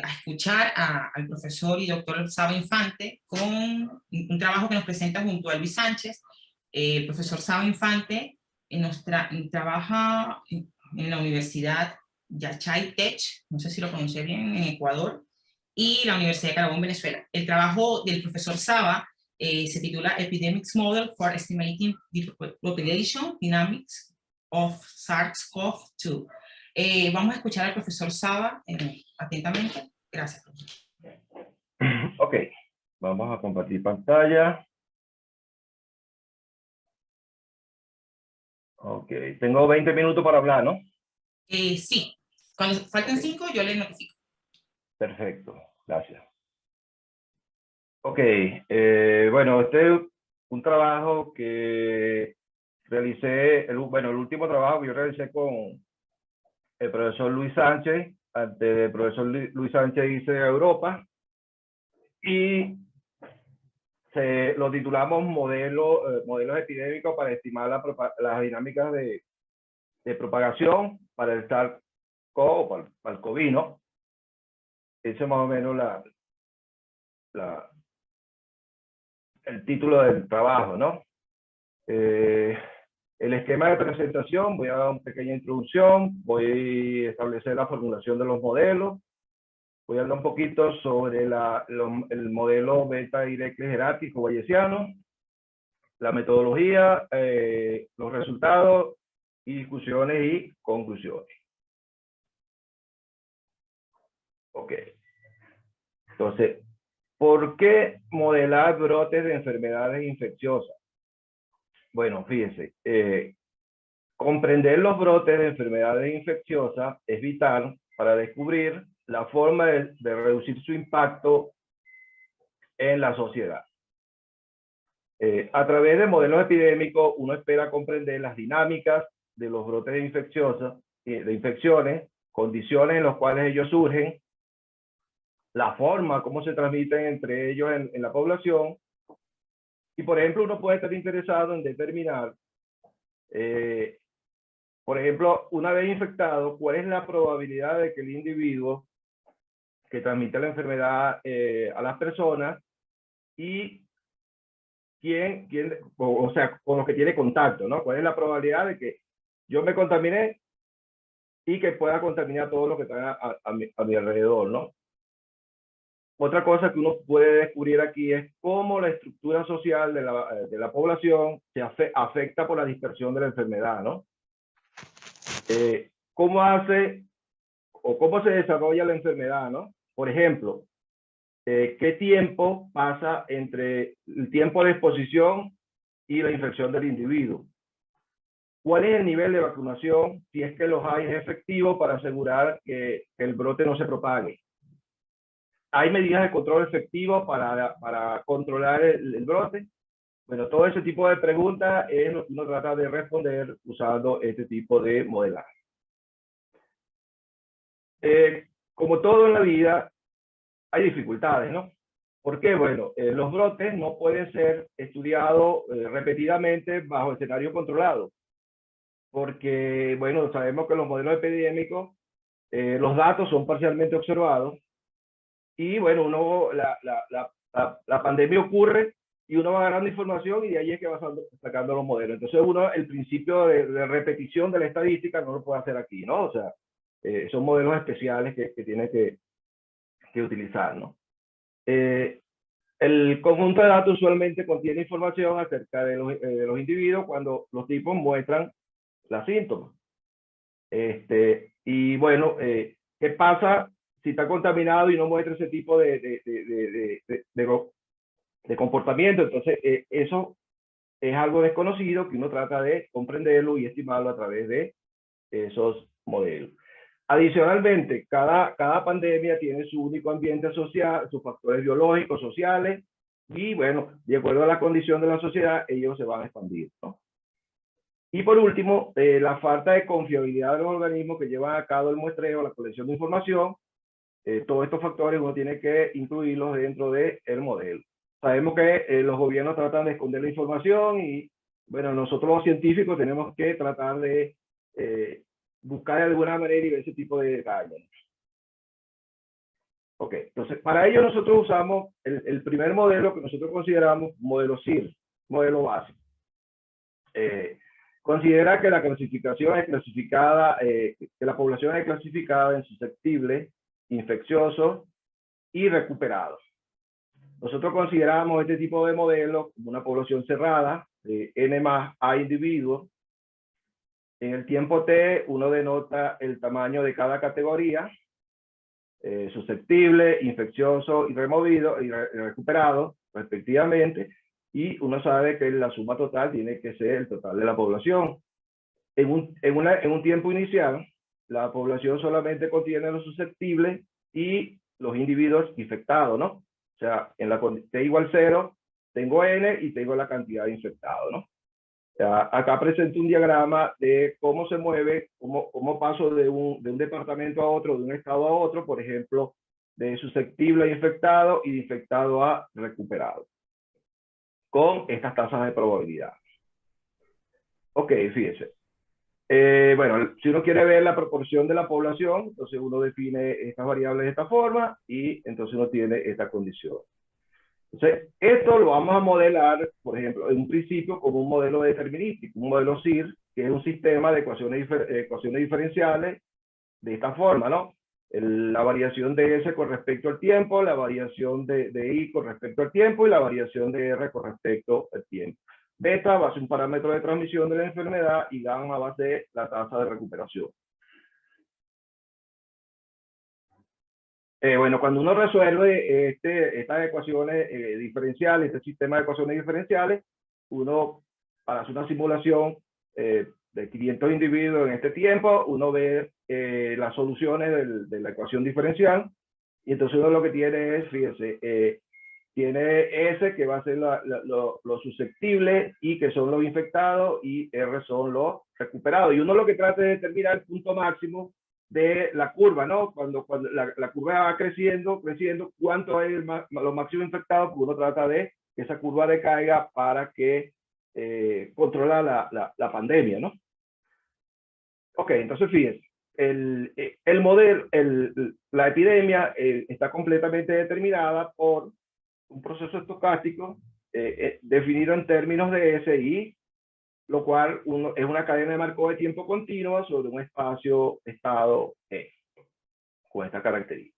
a escuchar al profesor y doctor Saba Infante con un trabajo que nos presenta junto a Luis Sánchez. El profesor Saba Infante trabaja en la Universidad Yachay Tech, no sé si lo pronuncié bien, en Ecuador, y la Universidad de Carabobo, en Venezuela. El trabajo del profesor Saba se titula Epidemics Model for Estimating the Population Dynamics of SARS-CoV-2. Vamos a escuchar al profesor Saba atentamente. Gracias, profesor. Ok, vamos a compartir pantalla. Ok, tengo 20 minutos para hablar, ¿no? Sí, cuando falten 5 yo les notifico. Perfecto, gracias. Ok, bueno, este es un trabajo que realicé, el último trabajo que yo realicé con el profesor Luis Sánchez. Antes del profesor Luis Sánchez hice Europa y lo titulamos modelos epidémicos para estimar las dinámicas de propagación para el SARS-CoV, para el COVID, ¿no? Ese es más o menos el título del trabajo, ¿no? El esquema de presentación, voy a dar una pequeña introducción, voy a establecer la formulación de los modelos, voy a hablar un poquito sobre el modelo beta-directly jerárquico bayesiano, la metodología, los resultados y discusiones y conclusiones. Ok. Entonces, ¿por qué modelar brotes de enfermedades infecciosas? Bueno, fíjense, comprender los brotes de enfermedades infecciosas es vital para descubrir la forma de reducir su impacto en la sociedad. A través de modelos epidémicos, uno espera comprender las dinámicas de los brotes de infecciones, condiciones en las cuales ellos surgen, la forma, cómo se transmiten entre ellos en la población. Y, por ejemplo, uno puede estar interesado en determinar, por ejemplo, una vez infectado, cuál es la probabilidad de que el individuo que transmite la enfermedad a las personas y o sea, con los que tiene contacto, ¿no? ¿Cuál es la probabilidad de que yo me contaminé y que pueda contaminar a todos los que están a mi alrededor, ¿no? Otra cosa que uno puede descubrir aquí es cómo la estructura social de la población se afecta por la dispersión de la enfermedad, ¿no? ¿Cómo hace o cómo se desarrolla la enfermedad, ¿no? Por ejemplo, ¿qué tiempo pasa entre el tiempo de exposición y la infección del individuo? ¿Cuál es el nivel de vacunación, si es que los hay, es efectivo para asegurar que el brote no se propague? ¿Hay medidas de control efectivo para controlar el brote? Bueno, todo ese tipo de preguntas es lo que uno trata de responder usando este tipo de modelaje. Como todo en la vida, hay dificultades, ¿no? ¿Por qué? Bueno, los brotes no pueden ser estudiados repetidamente bajo escenarios controlados. Porque, bueno, sabemos que los modelos epidémicos, los datos son parcialmente observados. Y, bueno, la pandemia ocurre y uno va agarrando información y de ahí es que va sacando los modelos. Entonces, el principio de repetición de la estadística no lo puede hacer aquí, ¿no? O sea, son modelos especiales que tiene que utilizar, ¿no? El conjunto de datos usualmente contiene información acerca de los individuos cuando los tipos muestran los síntomas. Y bueno, ¿qué pasa si está contaminado y no muestra ese tipo de comportamiento? Entonces, eso es algo desconocido que uno trata de comprenderlo y estimarlo a través de esos modelos. Adicionalmente, cada pandemia tiene su único ambiente social, sus factores biológicos, sociales, y bueno, de acuerdo a la condición de la sociedad, ellos se van a expandir, ¿no? Y por último, la falta de confiabilidad de los organismos que llevan a cabo el muestreo, la colección de información. Todos estos factores uno tiene que incluirlos dentro del modelo. Sabemos que los gobiernos tratan de esconder la información y, bueno, nosotros los científicos tenemos que tratar de buscar de alguna manera y ver ese tipo de detalles. Ok, entonces para ello nosotros usamos el primer modelo que nosotros consideramos modelo CIR, modelo básico. Considera que la clasificación es clasificada, que la población es clasificada en susceptibles, infecciosos y recuperados. Nosotros consideramos este tipo de modelo como una población cerrada, de N más A individuos. En el tiempo T, uno denota el tamaño de cada categoría, susceptible, infeccioso y removido y recuperado, respectivamente, y uno sabe que la suma total tiene que ser el total de la población. En un tiempo inicial, la población solamente contiene los susceptibles y los individuos infectados, ¿no? O sea, en la T igual 0, tengo N y tengo la cantidad de infectados, ¿no? Acá presento un diagrama de cómo se mueve, cómo paso de un departamento a otro, de un estado a otro, por ejemplo, de susceptible a infectado y de infectado a recuperado, con estas tasas de probabilidad. Ok, fíjense. Bueno, si uno quiere ver la proporción de la población, entonces uno define estas variables de esta forma y entonces uno tiene esta condición. Entonces, esto lo vamos a modelar, por ejemplo, en un principio como un modelo determinístico, un modelo CIR, que es un sistema de ecuaciones diferenciales de esta forma, ¿no? La variación de S con respecto al tiempo, la variación de I con respecto al tiempo y la variación de R con respecto al tiempo. Beta va a ser un parámetro de transmisión de la enfermedad y gamma va a ser la tasa de recuperación. Bueno, cuando uno resuelve estas ecuaciones diferenciales, este sistema de ecuaciones diferenciales, uno, para hacer una simulación de 500 individuos en este tiempo, uno ve las soluciones de la ecuación diferencial, y entonces uno lo que tiene es, fíjense, tiene S que va a ser lo susceptible, I que son los infectados, y R son los recuperados. Y uno lo que trata de determinar el punto máximo de la curva, ¿no? Cuando la curva va creciendo, ¿cuánto es los máximos infectados? Pues uno trata de que esa curva decaiga para que controla la pandemia, ¿no? Ok, entonces fíjense, el modelo, la epidemia está completamente determinada por un proceso estocástico definido en términos de SI, lo cual es una cadena de Markov de tiempo continua sobre un espacio estado con esta característica.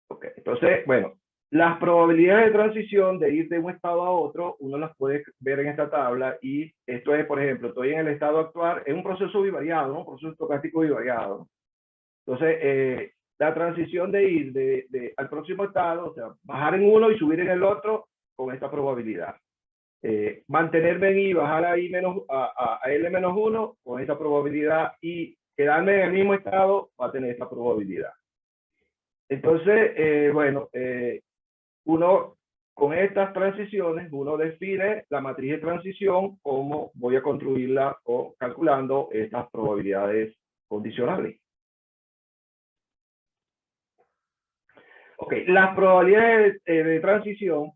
Okay. Entonces, bueno, las probabilidades de transición de ir de un estado a otro, uno las puede ver en esta tabla, y esto es, por ejemplo, estoy en el estado actual, es un proceso bivariado, ¿no? Un proceso estocástico bivariado. Entonces, la transición de ir al próximo estado, o sea, bajar en uno y subir en el otro, con esta probabilidad. Mantenerme en I, bajar a L-1 con esta probabilidad, y quedarme en el mismo estado va a tener esta probabilidad. Entonces, bueno, uno con estas transiciones, uno define la matriz de transición, cómo voy a construirla o calculando estas probabilidades condicionales. Ok, las probabilidades de transición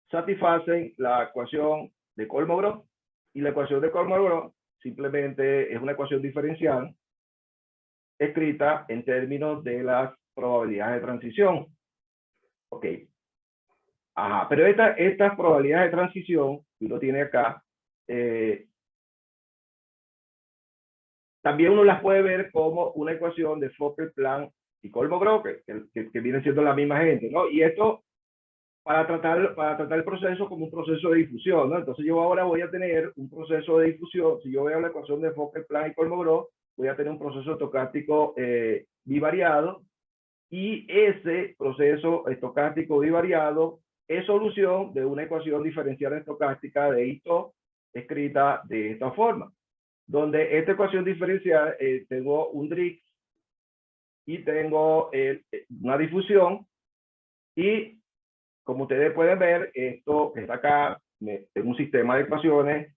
satisfacen la ecuación de Kolmogorov, y la ecuación de Kolmogorov simplemente es una ecuación diferencial escrita en términos de las probabilidades de transición. Ok. Ajá, pero estas probabilidades de transición que uno tiene acá, también uno las puede ver como una ecuación de Fokker-Planck y Kolmogorov, que vienen siendo la misma gente, ¿no? Y esto para tratar el proceso como un proceso de difusión, ¿no? Entonces yo ahora voy a tener un proceso de difusión. Si yo veo la ecuación de Fokker-Planck y Kolmogorov, voy a tener un proceso estocástico bivariado, y ese proceso estocástico bivariado es solución de una ecuación diferencial estocástica de Ito, escrita de esta forma, donde esta ecuación diferencial tengo un Drix y tengo una difusión, y como ustedes pueden ver, esto que está acá es un sistema de ecuaciones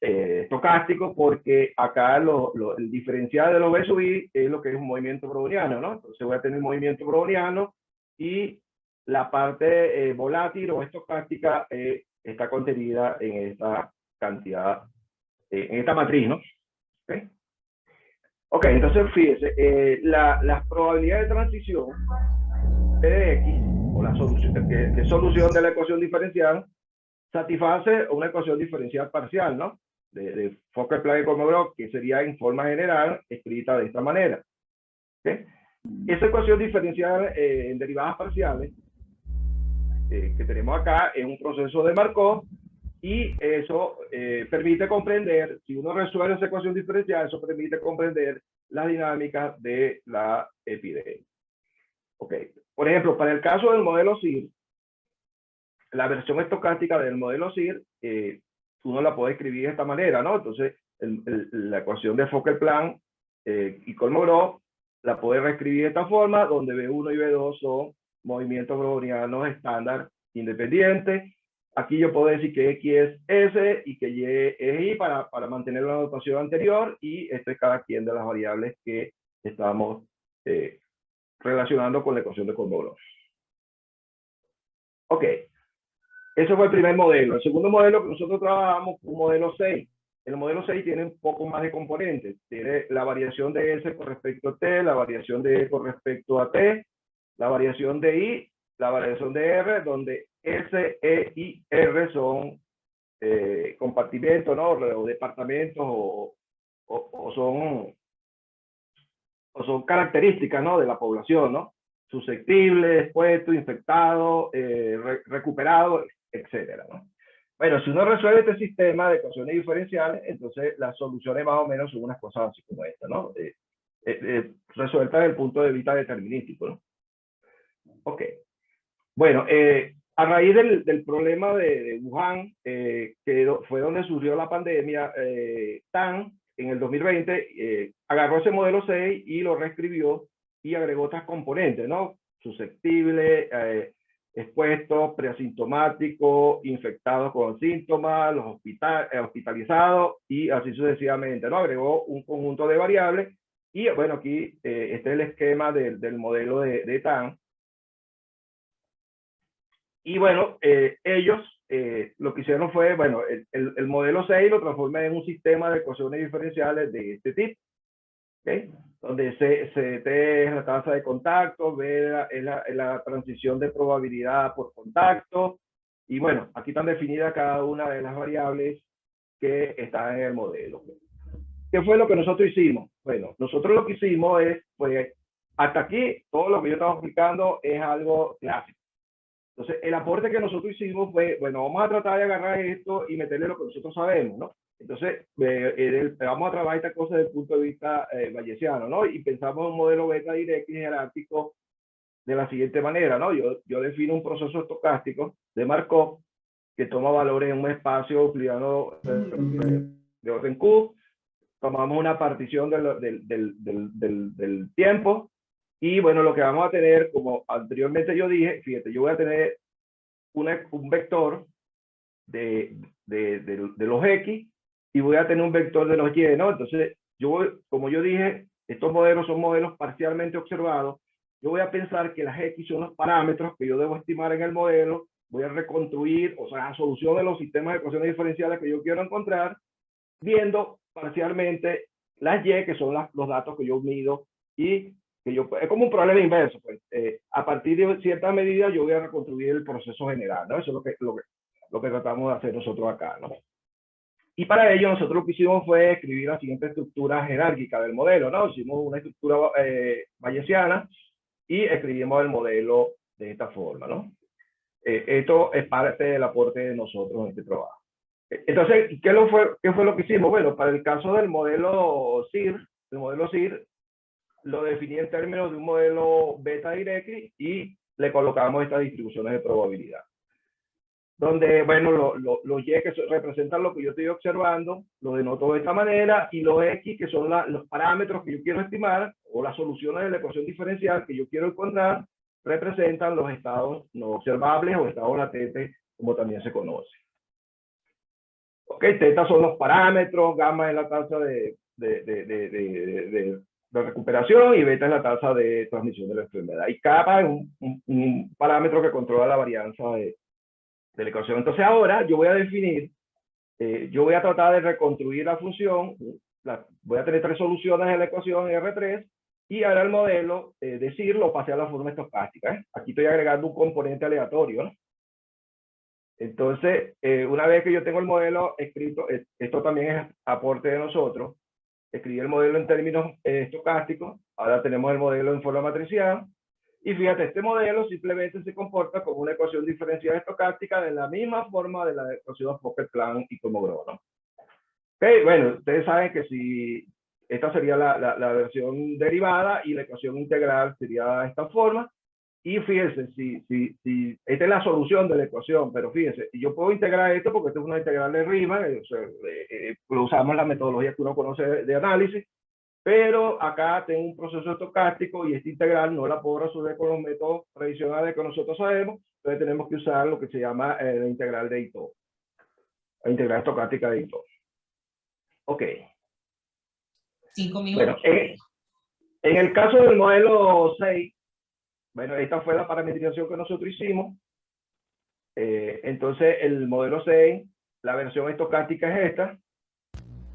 estocástico, porque acá el diferencial de los B sub I es lo que es un movimiento browniano, ¿no? Entonces voy a tener movimiento browniano, y la parte volátil o estocástica está contenida en esta cantidad, en esta matriz, ¿no? ¿Okay? Ok, entonces fíjese, las probabilidades de transición P de X, o la solución, de solución de la ecuación diferencial, satisface una ecuación diferencial parcial, ¿no? De Fokker-Planck y Kolmogorov, que sería en forma general escrita de esta manera. ¿Okay? Esa ecuación diferencial en derivadas parciales que tenemos acá es un proceso de Markov, y eso permite comprender, si uno resuelve esa ecuación diferencial, eso permite comprender la dinámica de la epidemia. Okay. Por ejemplo, para el caso del modelo CIR, la versión estocástica del modelo CIR, uno la puede escribir de esta manera, ¿no? Entonces, la ecuación de Fokker-Planck y Kolmogorov la puede reescribir de esta forma, donde B1 y B2 son movimientos brownianos estándar independientes. Aquí yo puedo decir que X es S y que Y es Y para mantener la notación anterior, y esto es cada quien de las variables que estamos relacionando con la ecuación de Kolmogorov. Ok, ese fue el primer modelo. El segundo modelo que nosotros trabajamos fue un modelo 6. El modelo 6 tiene un poco más de componentes. Tiene la variación de S con respecto a T, la variación de E con respecto a T, la variación de I, la variación de R, donde S, E y R son compartimentos, ¿no? O departamentos, o son características, ¿no? De la población, ¿no? Susceptible, expuesto, infectado, recuperado, etcétera, ¿no? Bueno, si uno resuelve este sistema de ecuaciones diferenciales, entonces las soluciones más o menos son unas cosas así como esta, ¿no? Resueltas desde el punto de vista determinístico, ¿no? Ok. Bueno, a raíz del problema de Wuhan, que fue donde surgió la pandemia, Tan, en el 2020, agarró ese modelo 6 y lo reescribió y agregó otras componentes, ¿no? Susceptible, expuestos, preasintomáticos, infectados con síntomas, los hospitalizados, y así sucesivamente, ¿no? Agregó un conjunto de variables, y bueno, aquí este es el esquema del modelo de Tan. Y bueno, ellos lo que hicieron fue, bueno, el modelo 6 lo transforma en un sistema de ecuaciones diferenciales de este tipo, ¿okay? Donde CT es la tasa de contacto, B es la transición de probabilidad por contacto, y bueno, aquí están definidas cada una de las variables que están en el modelo. ¿Qué fue lo que nosotros hicimos? Bueno, nosotros lo que hicimos es, pues, hasta aquí, todo lo que yo estaba explicando es algo clásico. Entonces, el aporte que nosotros hicimos fue, bueno, vamos a tratar de agarrar esto y meterle lo que nosotros sabemos, ¿no? Entonces, vamos a trabajar esta cosa desde el punto de vista bayesiano, ¿no? Y pensamos en un modelo beta directo y jerárquico de la siguiente manera, ¿no? Yo defino un proceso estocástico de Markov que toma valores en un espacio euclidiano de orden Q. Tomamos una partición del tiempo. Y bueno, lo que vamos a tener, como anteriormente yo dije, fíjate, yo voy a tener un vector de los X, y voy a tener un vector de los Y, ¿no? Entonces, como yo dije, estos modelos son modelos parcialmente observados. Yo voy a pensar que las X son los parámetros que yo debo estimar en el modelo. Voy a reconstruir, o sea, la solución de los sistemas de ecuaciones diferenciales que yo quiero encontrar, viendo parcialmente las Y, que son los datos que yo mido, y que es como un problema inverso, pues. A partir de ciertas medidas yo voy a reconstruir el proceso general, ¿no? Eso es lo que tratamos de hacer nosotros acá, ¿no? Y para ello nosotros lo que hicimos fue escribir la siguiente estructura jerárquica del modelo, ¿no? Hicimos una estructura bayesiana y escribimos el modelo de esta forma, ¿no? Esto es parte del aporte de nosotros en este trabajo. Entonces, ¿qué fue lo que hicimos? Bueno, para el caso del modelo CIR, lo definí en términos de un modelo beta directly, y le colocamos estas distribuciones de probabilidad. Donde, bueno, los Y que representan lo que yo estoy observando, lo denoto de esta manera, y los X, que son los parámetros que yo quiero estimar, o las soluciones de la ecuación diferencial que yo quiero encontrar, representan los estados no observables o estados latentes, como también se conoce. Ok, teta son los parámetros, gamma es la tasa de recuperación, y beta es la tasa de transmisión de la enfermedad. Y kappa es un parámetro que controla la varianza de la ecuación. Entonces ahora yo voy a definir, yo voy a tratar de reconstruir la función voy a tener tres soluciones de la ecuación R3, y ahora el modelo, decir, lo pasé a la forma estocástica. Aquí estoy agregando un componente aleatorio, ¿no? Entonces, una vez que yo tengo el modelo escrito, esto también es aporte de nosotros, escribí el modelo en términos estocásticos, ahora tenemos el modelo en forma matricial, y fíjate, este modelo simplemente se comporta como una ecuación diferencial estocástica de la misma forma de la ecuación Fokker-Planck y Kolmogorov, ¿no? Okay, bueno, ustedes saben que si esta sería la versión derivada y la ecuación integral sería de esta forma. Y fíjense, si esta es la solución de la ecuación, pero fíjense, yo puedo integrar esto porque esto es una integral de Riemann, o sea, usamos la metodología que uno conoce de análisis, pero acá tengo un proceso estocástico y esta integral no la puedo resolver con los métodos tradicionales que nosotros sabemos, entonces tenemos que usar lo que se llama la integral de Ito, la integral estocástica de Ito. Ok. 5 minutos. Bueno, en el caso del modelo 6, bueno, esta fue la parametrización que nosotros hicimos. Entonces, el modelo 6, la versión estocástica es esta.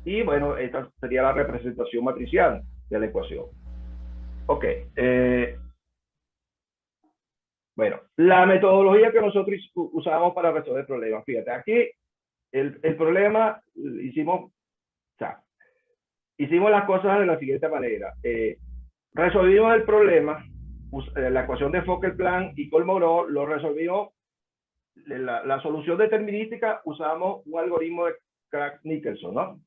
Y bueno, esta sería la representación matricial de la ecuación. Ok. Bueno, la metodología que nosotros usamos para resolver problemas. Fíjate, aquí el problema hicimos las cosas de la siguiente manera. Resolvimos el problema, la ecuación de Fokker-Planck y Kolmogorov lo resolvimos. La solución determinística, usamos un algoritmo de Craig-Nicholson, ¿no?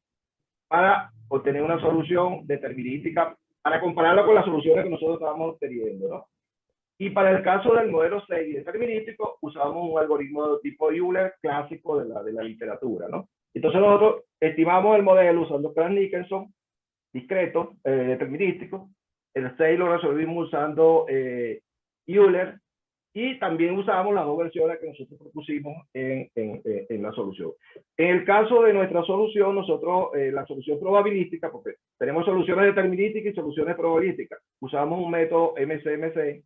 Para obtener una solución determinística, para compararla con las soluciones que nosotros estábamos obteniendo, ¿no? Y para el caso del modelo 6 determinístico, usamos un algoritmo de tipo Euler clásico de la literatura, ¿no? Entonces nosotros estimamos el modelo usando Craig-Nicholson, discreto, determinístico. El 6 lo resolvimos usando Euler, y también usamos las dos versiones que nosotros propusimos en la solución. En el caso de nuestra solución, nosotros, la solución probabilística, porque tenemos soluciones determinísticas y soluciones probabilísticas, usamos un método MCMC,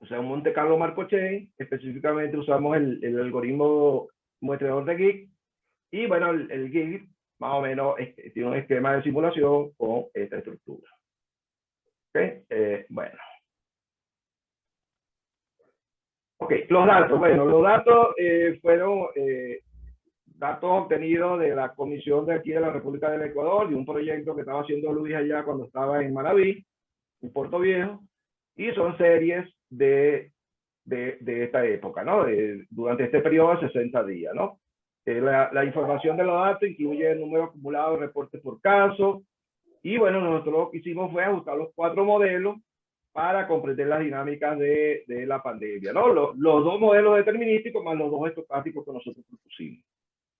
o sea, un Monte Carlo Markov Chain, específicamente usamos el algoritmo muestreador de Geek, y bueno, el Geek más o menos tiene un esquema de simulación con esta estructura. ¿Okay? Bueno. Ok, los datos. Bueno, los datos fueron datos obtenidos de la comisión de aquí de la República del Ecuador, de un proyecto que estaba haciendo Luis allá cuando estaba en Manaví, en Puerto Viejo, y son series de esta época, ¿no? Durante este periodo de 60 días, ¿no? La información de los datos incluye el número acumulado de reportes por caso, y bueno, nosotros lo que hicimos fue ajustar los 4 modelos para comprender las dinámicas de la pandemia, ¿no? Los dos modelos determinísticos más los dos estocásticos que nosotros propusimos.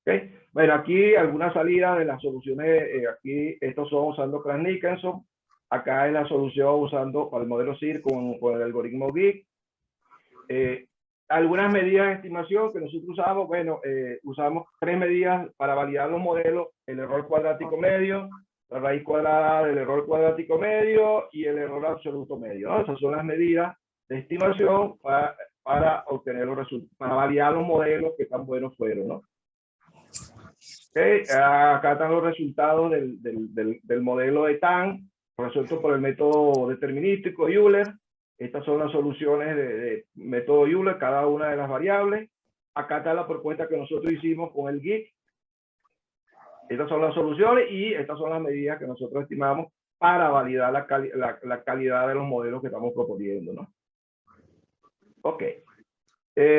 ¿Okay? Bueno, aquí algunas salidas de las soluciones, aquí estos son usando Craig-Nicholson, acá es la solución usando para el modelo CIR con el algoritmo Geek. Algunas medidas de estimación que nosotros usamos, bueno, usamos 3 medidas para validar los modelos: el error cuadrático medio, la raíz cuadrada del error cuadrático medio y el error absoluto medio, ¿no? Esas son las medidas de estimación para obtener los resultados, para validar los modelos que tan buenos fueron, ¿no? Okay. Acá están los resultados del modelo de TAN, resuelto por el método determinístico Euler. Estas son las soluciones de método Euler, cada una de las variables. Acá está la propuesta que nosotros hicimos con el Geek. Estas son las soluciones y estas son las medidas que nosotros estimamos para validar la calidad de los modelos que estamos proponiendo, ¿no? Ok.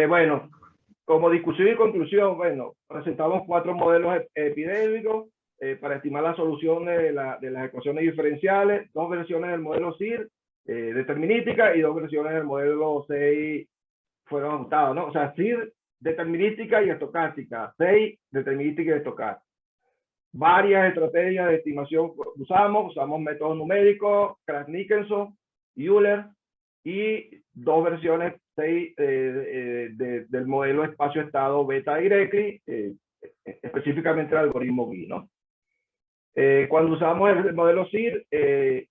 Bueno, como discusión y conclusión, bueno, presentamos 4 modelos epidémicos para estimar la solución de las ecuaciones diferenciales, 2 versiones del modelo CIR determinística y 2 versiones del modelo 6 fueron ajustados, ¿no? O sea, CIR determinística y estocástica, 6 determinística y estocástica. Varias estrategias de estimación usamos métodos numéricos, Craig-Nicholson, Euler, y 2 versiones 6 del modelo espacio-estado beta-Y, específicamente el algoritmo GUI, ¿no? Cuando usamos el modelo CIR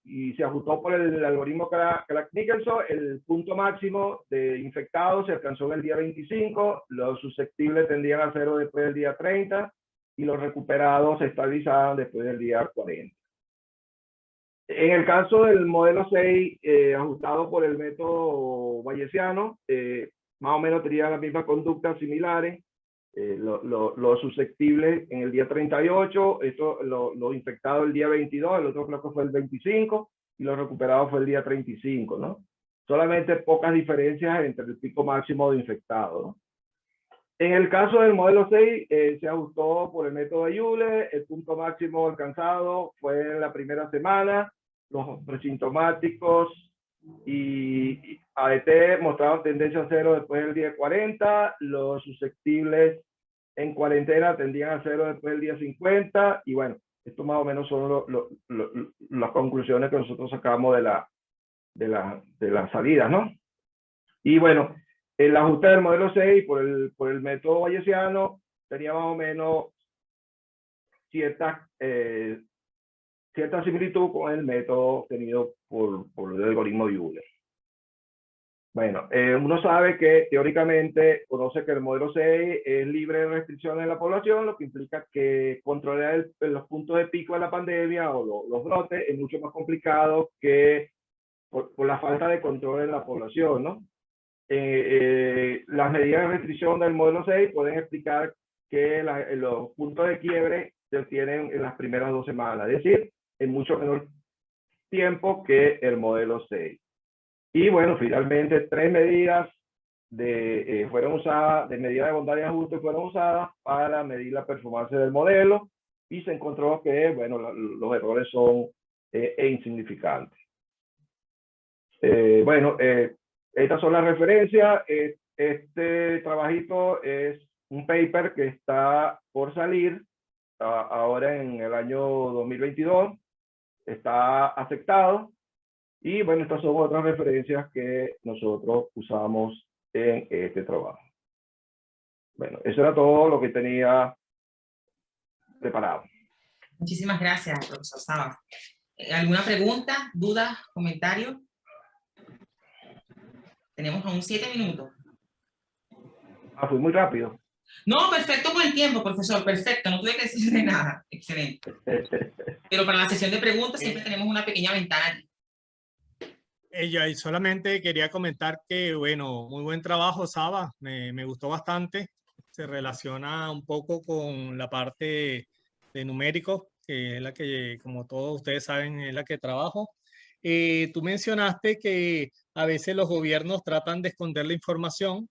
y se ajustó por el algoritmo Craig-Nicholson, el punto máximo de infectados se alcanzó en el día 25, los susceptibles tendrían a 0 después del día 30, y los recuperados se estabilizaban después del día 40. En el caso del modelo 6, ajustado por el método bayesiano, más o menos tenía las mismas conductas similares. Los susceptibles en el día 38, los infectados el día 22, el otro creo que fue el 25, y los recuperados fue el día 35, ¿no? Solamente pocas diferencias entre el pico máximo de infectados, ¿no? En el caso del modelo 6, se ajustó por el método de Euler. El punto máximo alcanzado fue en la primera semana. Los presintomáticos y ADT mostraron tendencia a cero después del día 40. Los susceptibles en cuarentena tendían a cero después del día 50. Y bueno, esto más o menos son las conclusiones que nosotros sacamos de las salidas, ¿no? Y bueno, el ajuste del modelo 6 por el método bayesiano tenía más o menos cierta similitud con el método tenido por el algoritmo de Euler. Bueno, uno sabe que teóricamente conoce que el modelo 6 es libre de restricciones en la población, lo que implica que controlar los puntos de pico de la pandemia o los brotes es mucho más complicado que por la falta de control en la población, ¿no? Las medidas de restricción del modelo 6 pueden explicar que los puntos de quiebre se obtienen en las primeras 2 semanas, es decir, en mucho menor tiempo que el modelo 6. Y bueno, finalmente 3 medidas fueron usadas, de medida de bondad y ajuste fueron usadas para medir la performance del modelo, y se encontró que, bueno, los errores son insignificantes. Bueno, estas son las referencias. Este trabajito es un paper que está por salir ahora en el año 2022. Está aceptado. Y bueno, estas son otras referencias que nosotros usamos en este trabajo. Bueno, eso era todo lo que tenía preparado. Muchísimas gracias, profesor Saba. ¿Alguna pregunta, duda, comentario? Tenemos aún 7 minutos. Fue muy rápido. No, perfecto con el tiempo, profesor, perfecto, no tuve que decirle nada, excelente. Pero para la sesión de preguntas siempre tenemos una pequeña ventana. Y solamente quería comentar que, bueno, muy buen trabajo, Saba, me gustó bastante. Se relaciona un poco con la parte de numéricos, que es la que, como todos ustedes saben, es la que trabajo. Tú mencionaste que a veces los gobiernos tratan de esconder la información.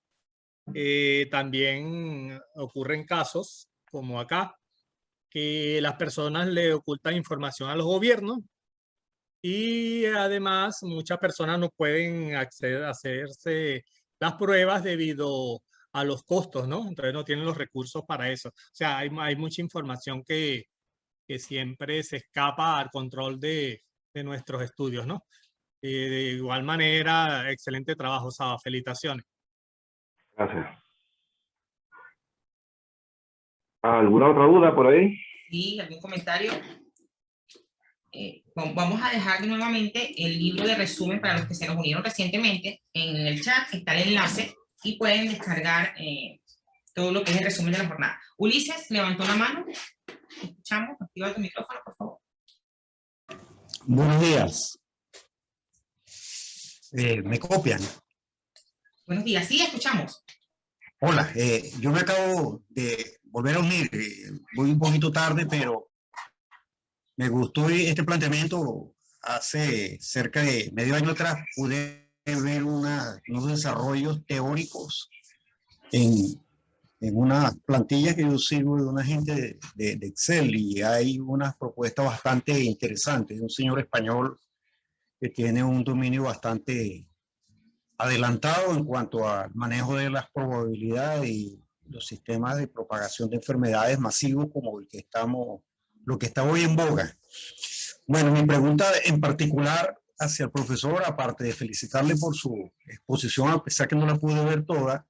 También ocurren casos, como acá, que las personas le ocultan información a los gobiernos. Y además muchas personas no pueden acceder a hacerse las pruebas debido a los costos, ¿no? Entonces no tienen los recursos para eso. O sea, hay mucha información que siempre se escapa al control de nuestros estudios, ¿no? De igual manera, excelente trabajo, Saba. Felicitaciones. Gracias. ¿Alguna otra duda por ahí? Sí, ¿algún comentario? Vamos a dejar nuevamente el libro de resumen para los que se nos unieron recientemente. En el chat está el enlace y pueden descargar todo lo que es el resumen de la jornada. Ulises levantó la mano. Escuchamos. Activa tu micrófono, por favor. Buenos días. ¿Me copian? Buenos días. Sí, escuchamos. Hola, yo me acabo de volver a unir. Voy un poquito tarde, pero me gustó este planteamiento. Hace cerca de medio año atrás pude ver unos desarrollos teóricos en unas plantillas que yo sirvo de una gente de Excel, y hay unas propuestas bastante interesantes de un señor español que tiene un dominio bastante adelantado en cuanto al manejo de las probabilidades y los sistemas de propagación de enfermedades masivos como lo que está hoy en boga. Bueno, mi pregunta en particular hacia el profesor, aparte de felicitarle por su exposición, a pesar que no la pude ver toda,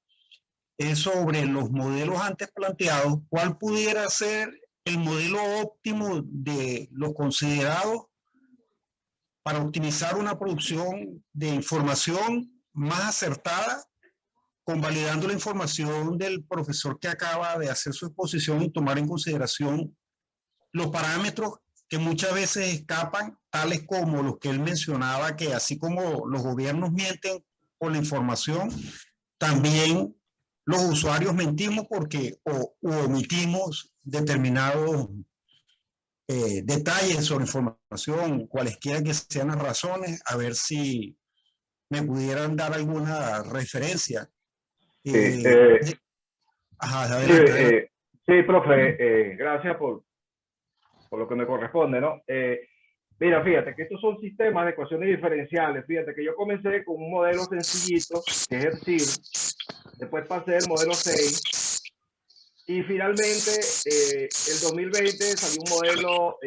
es sobre los modelos antes planteados. ¿Cuál pudiera ser el modelo óptimo de lo considerado para optimizar una producción de información más acertada convalidando la información del profesor que acaba de hacer su exposición y tomar en consideración los parámetros que muchas veces escapan, tales como los que él mencionaba, que así como los gobiernos mienten con la información, también los usuarios mentimos porque u omitimos determinados detalles sobre información, cualesquiera que sean las razones, a ver si me pudieran dar alguna referencia. Ajá, adelante. Sí, profe, gracias por lo que me corresponde, ¿no? Mira, fíjate que estos son sistemas de ecuaciones diferenciales. Fíjate que yo comencé con un modelo sencillito, que es el CIR, después pasé al modelo 6, y finalmente el 2020 salió un modelo,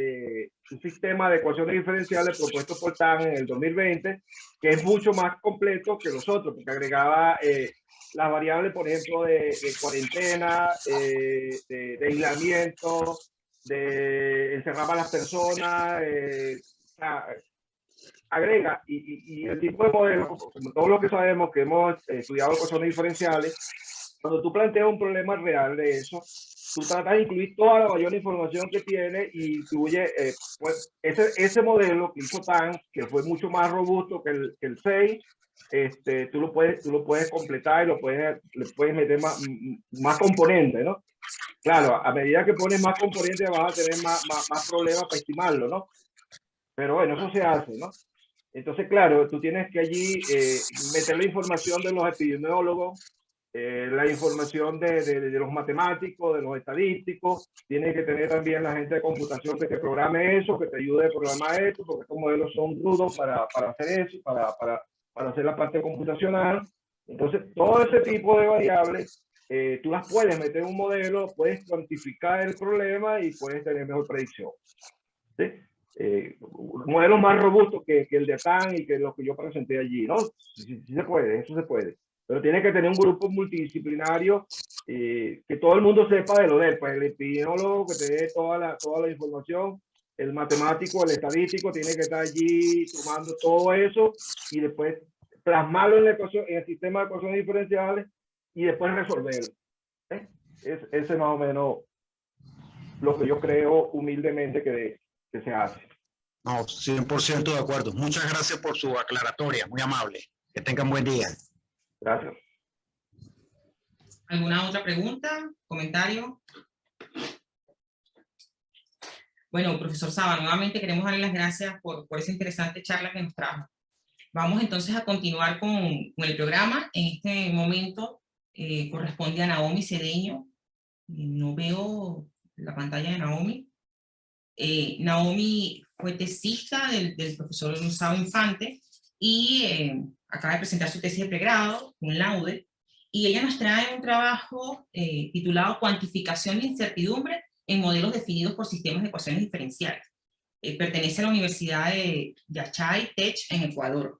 un sistema de ecuaciones diferenciales propuesto por TAN en el 2020, que es mucho más completo que los otros, porque agregaba las variables, por ejemplo, de cuarentena, de aislamiento, de encerraba a las personas, agrega, y el tipo de modelo, como todos los que sabemos que hemos estudiado ecuaciones diferenciales, cuando tú planteas un problema real de eso, tú tratas de incluir toda la mayor información que tiene y incluye, pues, ese modelo que hizo TAN, que fue mucho más robusto que el 6, tú lo puedes completar y le puedes meter más componentes, ¿no? Claro, a medida que pones más componentes vas a tener más problemas para estimarlo, ¿no? Pero bueno, eso se hace, ¿no? Entonces, claro, tú tienes que allí meter la información de los epidemiólogos, la información de los matemáticos, de los estadísticos, tienes que tener también la gente de computación que te programe eso, que te ayude a programar esto, porque estos modelos son rudos para hacer eso, para hacer la parte computacional. Entonces, todo ese tipo de variables, tú las puedes meter en un modelo, puedes cuantificar el problema y puedes tener mejor predicción. ¿Sí? Modelos más robustos que el de TAN y que los que yo presenté allí, ¿no? Sí se puede, eso se puede. Pero tiene que tener un grupo multidisciplinario que todo el mundo sepa de lo de él, pues el epidemiólogo que te dé toda la información, el matemático, el estadístico tiene que estar allí tomando todo eso y después plasmarlo en la ecuación, en el sistema de ecuaciones diferenciales y después resolverlo. Ese es más o menos lo que yo creo humildemente que se hace. No, 100% de acuerdo. Muchas gracias por su aclaratoria, muy amable. Que tengan buen día. Gracias. ¿Alguna otra pregunta? ¿Comentario? Bueno, profesor Saba, nuevamente queremos darle las gracias por esa interesante charla que nos trajo. Vamos entonces a continuar con el programa. En este momento corresponde a Naomi Cedeño. No veo la pantalla de Naomi. Naomi fue tesista del profesor Saba Infante y acaba de presentar su tesis de pregrado, un laude, y ella nos trae un trabajo titulado Cuantificación de incertidumbre en modelos definidos por sistemas de ecuaciones diferenciales. Pertenece a la Universidad de Yachay Tech en Ecuador.